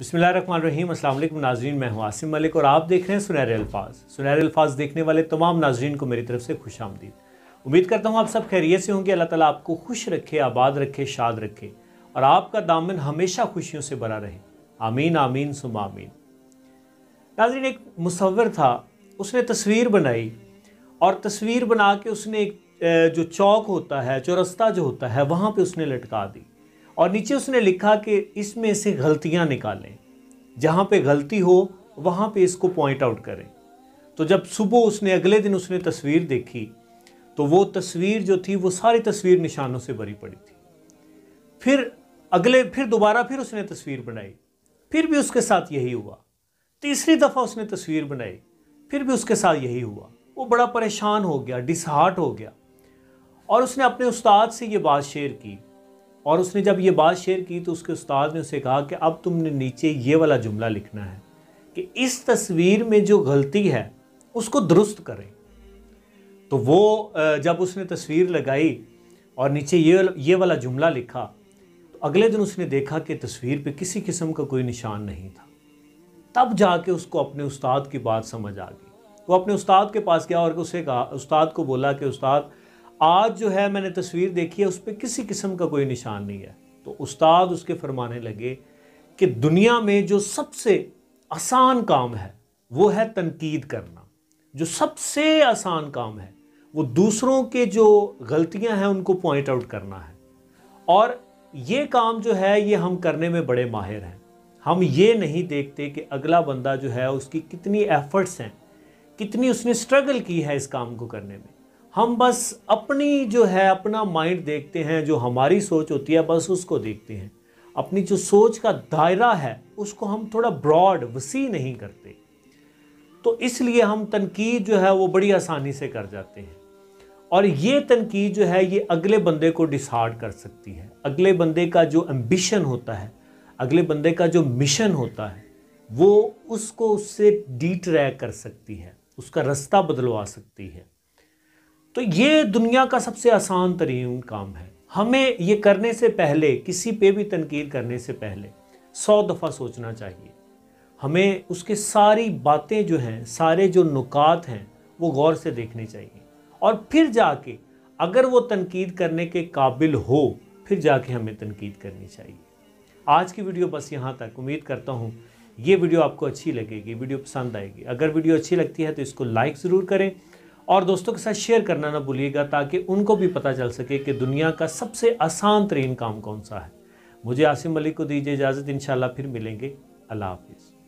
बिस्मिल्लाहिर्रहमानिर्रहीम। अस्सलाम वालेकुम नाज़रीन, मैं हूं आसिम मलिक और आप देख रहे हैं सुनहरे अल्फाज। सुनहरे अल्फाज देखने वाले तमाम नाज़रीन को मेरी तरफ से खुश आमदीद। उम्मीद करता हूं आप सब खैरियत से होंगे। अल्लाह ताला आपको खुश रखे, आबाद रखे, शाद रखे और आपका दामन हमेशा खुशियों से भरा रहे। आमीन आमीन सुम्मा आमीन। नाज़रीन, एक मुसव्विर था, उसने तस्वीर बनाई और तस्वीर बना के उसने एक जो चौक होता है, चौरस्ता जो होता है, वहाँ पे उसने लटका दी और नीचे उसने लिखा कि इसमें से गलतियाँ निकालें, जहाँ पे गलती हो वहाँ पे इसको पॉइंट आउट करें। तो जब सुबह उसने अगले दिन उसने तस्वीर देखी तो वो तस्वीर जो थी वो सारी तस्वीर निशानों से भरी पड़ी थी। फिर दोबारा उसने तस्वीर बनाई, फिर भी उसके साथ यही हुआ। तीसरी दफ़ा उसने तस्वीर बनाई, फिर भी उसके साथ यही हुआ। वो बड़ा परेशान हो गया, डिसहार्ट हो गया और उसने अपने उस्ताद से ये बात शेयर की। और उसने जब ये बात शेयर की तो उसके उस्ताद ने उसे कहा कि अब तुमने नीचे ये वाला जुमला लिखना है कि इस तस्वीर में जो गलती है उसको दुरुस्त करें। तो वो जब उसने तस्वीर लगाई और नीचे ये वाला जुमला लिखा तो अगले दिन उसने देखा कि तस्वीर पे किसी किस्म का कोई निशान नहीं था। तब जाके उसको अपने उस्ताद की बात समझ आ गई। वो अपने उस्ताद के पास गया और उसे कहा, उस्ताद को बोला कि उस्ताद आज जो है मैंने तस्वीर देखी है, उस पर किसी किस्म का कोई निशान नहीं है। तो उस्ताद उसके फरमाने लगे कि दुनिया में जो सबसे आसान काम है वो है तनकीद करना। जो सबसे आसान काम है वो दूसरों के जो गलतियां हैं उनको पॉइंट आउट करना है। और ये काम जो है ये हम करने में बड़े माहिर हैं। हम ये नहीं देखते कि अगला बंदा जो है उसकी कितनी एफर्ट्स हैं, कितनी उसने स्ट्रगल की है इस काम को करने में। हम बस अपनी जो है अपना माइंड देखते हैं, जो हमारी सोच होती है बस उसको देखते हैं। अपनी जो सोच का दायरा है उसको हम थोड़ा ब्रॉड वसी नहीं करते। तो इसलिए हम तनकीद जो है वो बड़ी आसानी से कर जाते हैं और ये तनकीद जो है ये अगले बंदे को डिसहार्ट कर सकती है। अगले बंदे का जो एम्बिशन होता है, अगले बंदे का जो मिशन होता है, वो उसको उससे डिट्रैक कर सकती है, उसका रास्ता बदलवा सकती है। तो ये दुनिया का सबसे आसान तरीन काम है। हमें ये करने से पहले, किसी पे भी तनकीद करने से पहले 100 दफ़ा सोचना चाहिए। हमें उसके सारी बातें जो हैं, सारे जो नुकात हैं वो गौर से देखने चाहिए और फिर जाके अगर वो तनकीद करने के काबिल हो फिर जाके हमें तनकीद करनी चाहिए। आज की वीडियो बस यहाँ तक। उम्मीद करता हूँ ये वीडियो आपको अच्छी लगेगी, वीडियो पसंद आएगी। अगर वीडियो अच्छी लगती है तो इसको लाइक ज़रूर करें और दोस्तों के साथ शेयर करना ना भूलिएगा ताकि उनको भी पता चल सके कि दुनिया का सबसे आसान तरीन काम कौन सा है। मुझे आसिम मलिक को दीजिए इजाज़त। इंशाल्लाह फिर मिलेंगे। अल्लाह हाफिज़।